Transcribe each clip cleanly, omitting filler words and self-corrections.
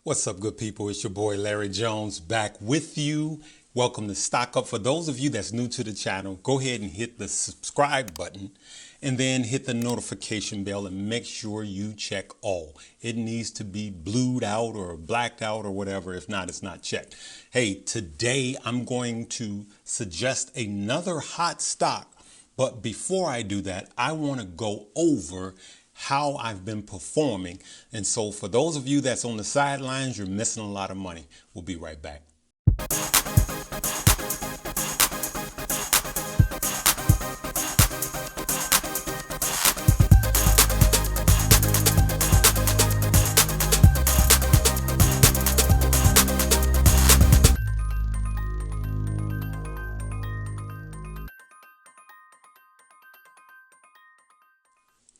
What's up, good people? It's your boy Larry Jones back with you. Welcome to Stock Up. For those of you that's new to the channel, go ahead and hit the subscribe button and then hit the notification bell and make sure you check all. It needs to be blued out or blacked out or whatever. If not, it's not checked. Hey, today I'm going to suggest another hot stock. But before I do that, I want to go over how I've been performing. And so for those of you that's on the sidelines, you're missing a lot of money. We'll be right back.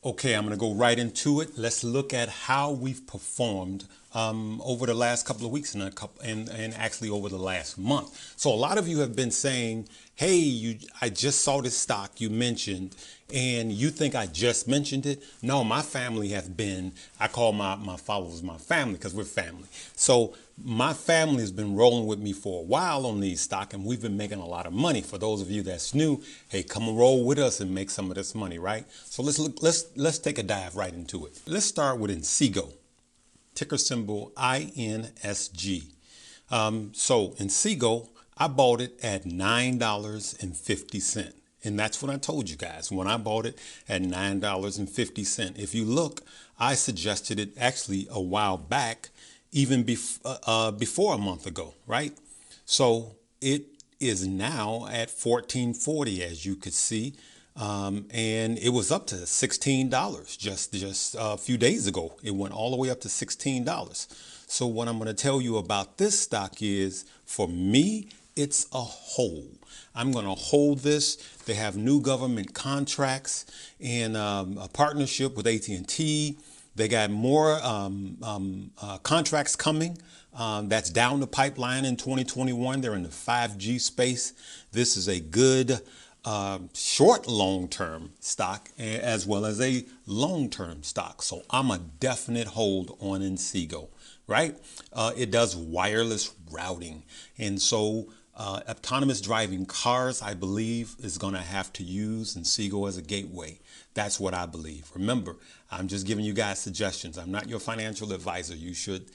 Okay, I'm going to go right into it. Let's look at how we've performed over the last couple of weeks and actually over the last month. So a lot of you have been saying, hey, I just saw this stock you mentioned and you think I just mentioned it. No, my family has been, I call my followers my family because we're family. So my family has been rolling with me for a while on these stock and we've been making a lot of money. For those of you that's new, hey, come and roll with us and make some of this money, right? So let's take a dive right into it. Let's start with INSG, ticker symbol INSG. So INSG, I bought it at $9.50. And that's what I told you guys when I bought it at $9.50. If you look, I suggested it actually a while back, even before a month ago, right? So it is now at $14.40, as you could see. And it was up to $16 just a few days ago. It went all the way up to $16. So what I'm going to tell you about this stock is, for me, it's a hold. I'm going to hold this. They have new government contracts and a partnership with AT&T. They got more contracts coming. That's down the pipeline in 2021. They're in the 5G space. This is a good short long-term stock as well as a long-term stock. So I'm a definite hold on INSG, right? It does wireless routing. And so autonomous driving cars, I believe, is going to have to use INSG as a gateway. That's what I believe. Remember, I'm just giving you guys suggestions. I'm not your financial advisor. You should,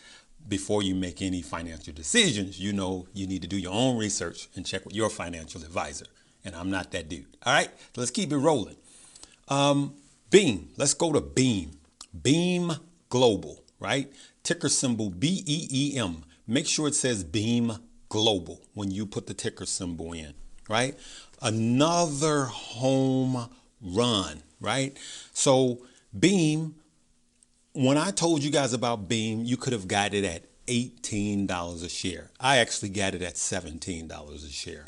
before you make any financial decisions, you know you need to do your own research and check with your financial advisor. And I'm not that dude. All right, so let's keep it rolling. BEEM, let's go to BEEM. BEEM Global, right? Ticker symbol BEEM. Make sure it says BEEM Global when you put the ticker symbol in, right? Another home run, right? So BEEM, when I told you guys about BEEM, you could have got it at $18 a share. I actually got it at $17 a share.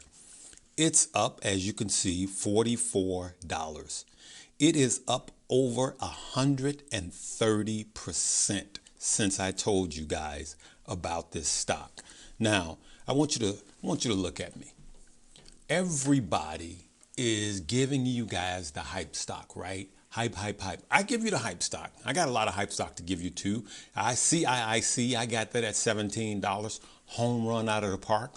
It's up, as you can see, $44. It is up over 130% since I told you guys about this stock. Now, I want you to look at me. Everybody is giving you guys the hype stock, right? Hype, hype, hype. I give you the hype stock. I got a lot of hype stock to give you too. I got that at $17, home run out of the park.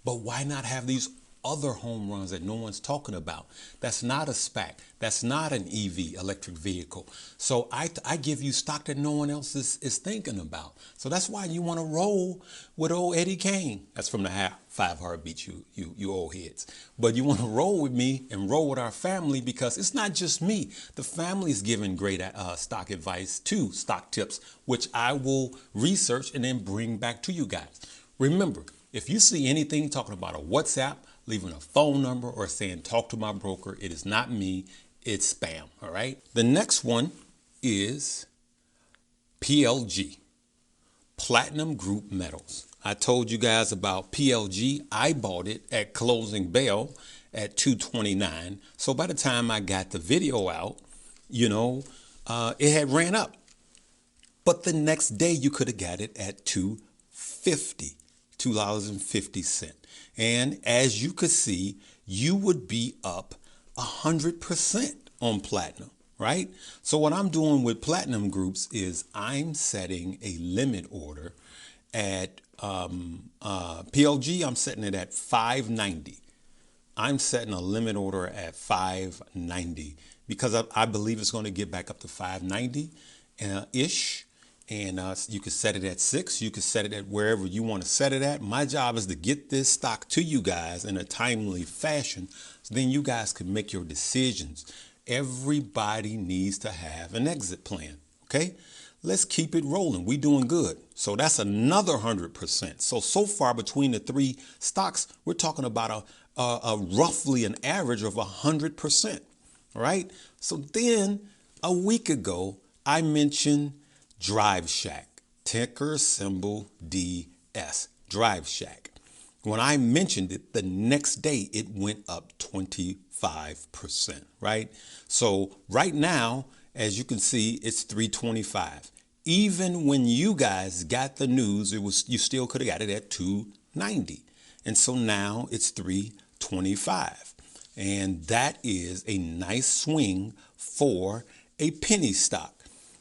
But why not have these other home runs that no one's talking about? That's not a SPAC. That's not an EV, electric vehicle. So I give you stock that no one else is thinking about. So that's why you want to roll with old Eddie Kane. That's from the 5 Heartbeats, you old heads. But you want to roll with me and roll with our family, because it's not just me. The family is giving great stock advice too, stock tips, which I will research and then bring back to you guys. Remember, if you see anything talking about a WhatsApp, leaving a phone number, or saying talk to my broker, it is not me, it's spam, all right? The next one is PLG, Platinum Group Metals. I told you guys about PLG. I bought it at closing bell at $229. So by the time I got the video out, it had ran up. But the next day you could have got it at $2.50. And as you could see, you would be up 100% on platinum, right? So what I'm doing with platinum groups is I'm setting a limit order at PLG, I'm setting it at 590. I'm setting a limit order at 590 because I believe it's going to get back up to 590 ish. And you could set it at 6. You could set it at wherever you want to set it at. My job is to get this stock to you guys in a timely fashion, so then you guys can make your decisions. Everybody needs to have an exit plan. Okay, let's keep it rolling. We doing good. So that's another 100%. So far between the three stocks, we're talking about a roughly an average of 100%. Right. So then a week ago, I mentioned Drive Shack, ticker symbol DS, Drive Shack. When I mentioned it, the next day it went up 25%, right? So right now, as you can see, it's 325. Even when you guys got the news, you still could have got it at 290. And so now it's 325. And that is a nice swing for a penny stock.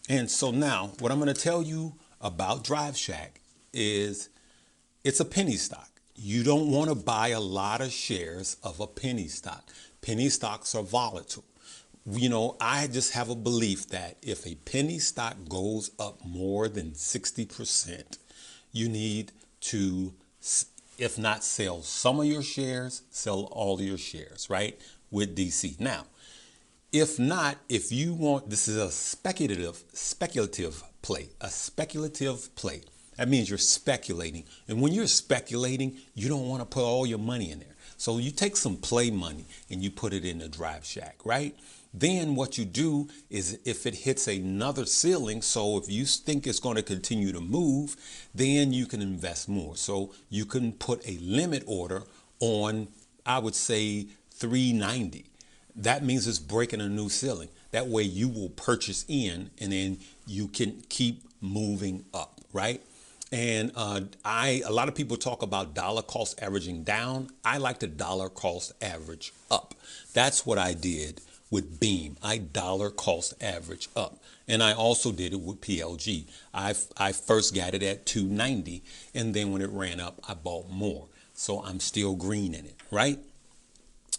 And so now what I'm going to tell you about Drive Shack is it's a penny stock. You don't want to buy a lot of shares of a penny stock. Penny stocks are volatile. You know, I just have a belief that if a penny stock goes up more than 60%, you need to, if not sell some of your shares, sell all of your shares, right? With DC. Now, if not, if you want, this is a speculative play, That means you're speculating. And when you're speculating, you don't want to put all your money in there. So you take some play money and you put it in the Drive Shack, right? Then what you do is if it hits another ceiling, so if you think it's going to continue to move, then you can invest more. So you can put a limit order on, I would say, 390. That means it's breaking a new ceiling. That way you will purchase in and then you can keep moving up, right? And a lot of people talk about dollar cost averaging down. I like to dollar cost average up. That's what I did with BEEM. I dollar cost average up. And I also did it with PLG. I first got it at 290, and then when it ran up, I bought more. So I'm still green in it, right?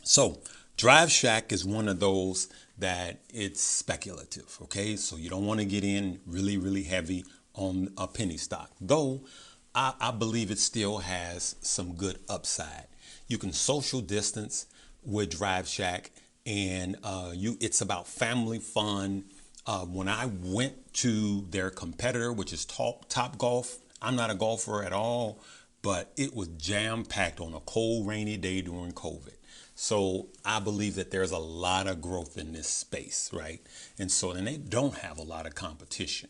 So Drive Shack is one of those that it's speculative, okay? So you don't want to get in really, really heavy on a penny stock, though I believe it still has some good upside. You can social distance with Drive Shack, and it's about family fun. When I went to their competitor, which is Top Golf, I'm not a golfer at all, but it was jam-packed on a cold, rainy day during COVID. So I believe that there's a lot of growth in this space, right? And they don't have a lot of competition,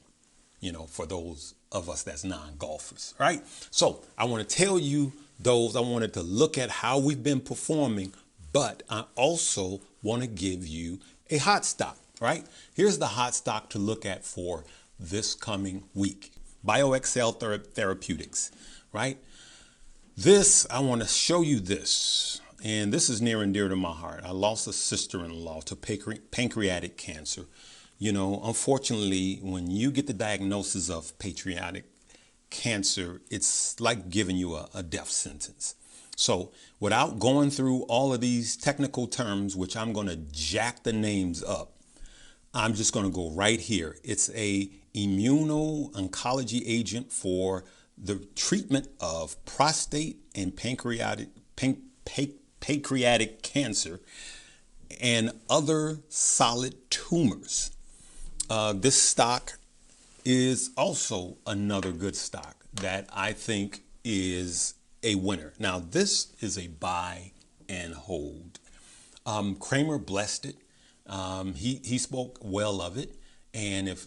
for those of us that's non-golfers, right? So I want to tell you I wanted to look at how we've been performing, but I also want to give you a hot stock, right? Here's the hot stock to look at for this coming week. BioXcel Therapeutics, right? I want to show you this. And this is near and dear to my heart. I lost a sister-in-law to pancreatic cancer. Unfortunately, when you get the diagnosis of pancreatic cancer, it's like giving you a death sentence. So without going through all of these technical terms, which I'm going to jack the names up, I'm just going to go right here. It's a immuno-oncology agent for the treatment of prostate and pancreatic cancer and other solid tumors. This stock is also another good stock that I think is a winner. Now, this is a buy and hold. Kramer blessed it. He spoke well of it, and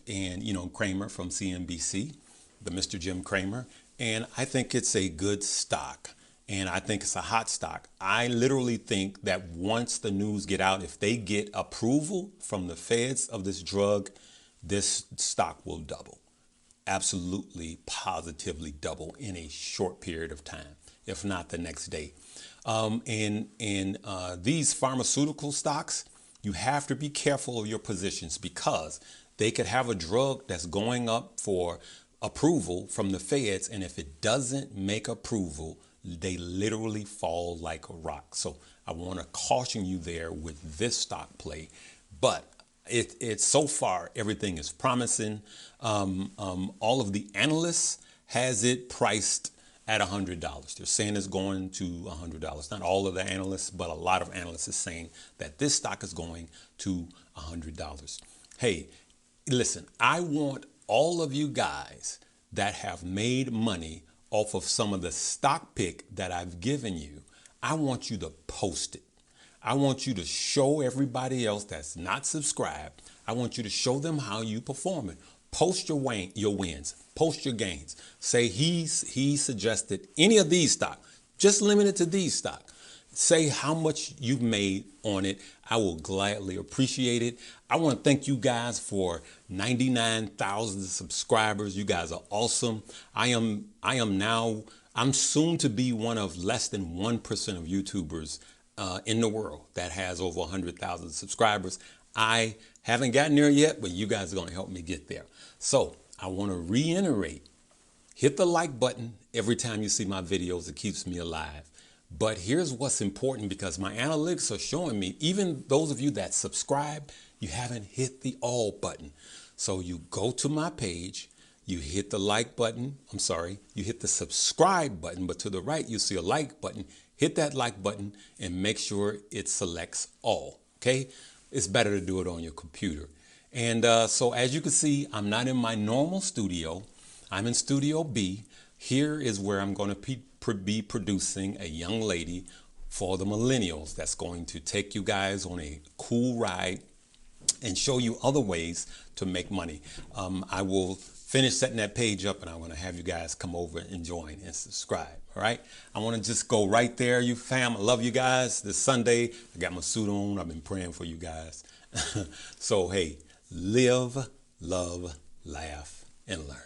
Kramer from CNBC, the Mr. Jim Kramer, and I think it's a good stock. And I think it's a hot stock. I literally think that once the news get out, if they get approval from the feds of this drug, this stock will double. Absolutely, positively double in a short period of time, if not the next day. These pharmaceutical stocks, you have to be careful of your positions because they could have a drug that's going up for approval from the feds, and if it doesn't make approval, they literally fall like a rock. So I want to caution you there with this stock play, but it's so far everything is promising. All of the analysts has it priced at $100. They're saying it's going to $100. Not all of the analysts, but a lot of analysts is saying that this stock is going to $100. Hey, listen, I want all of you guys that have made money off of some of the stock pick that I've given you, I want you to post it. I want you to show everybody else that's not subscribed. I want you to show them how you performing. Post your wins. Post your gains. Say he suggested any of these stock, just limit it to these stock. Say how much you've made on it. I will gladly appreciate it. I want to thank you guys for 99,000 subscribers. You guys are awesome. I'm soon to be one of less than 1% of YouTubers in the world that has over 100,000 subscribers. I haven't gotten there yet, but you guys are going to help me get there. So I want to reiterate, hit the like button every time you see my videos. It keeps me alive. But here's what's important, because my analytics are showing me, even those of you that subscribe, you haven't hit the all button. So you go to my page, you hit the like button. You hit the subscribe button, but to the right, you see a like button. Hit that like button and make sure it selects all, okay? It's better to do it on your computer. And so as you can see, I'm not in my normal studio. I'm in Studio B. Here is where I'm going to be producing a young lady for the millennials that's going to take you guys on a cool ride and show you other ways to make money. I will finish setting that page up, and I'm going to have you guys come over and join and subscribe. All right. I want to just go right there, you fam. I love you guys. This Sunday, I got my suit on. I've been praying for you guys. So, hey, live, love, laugh, and learn.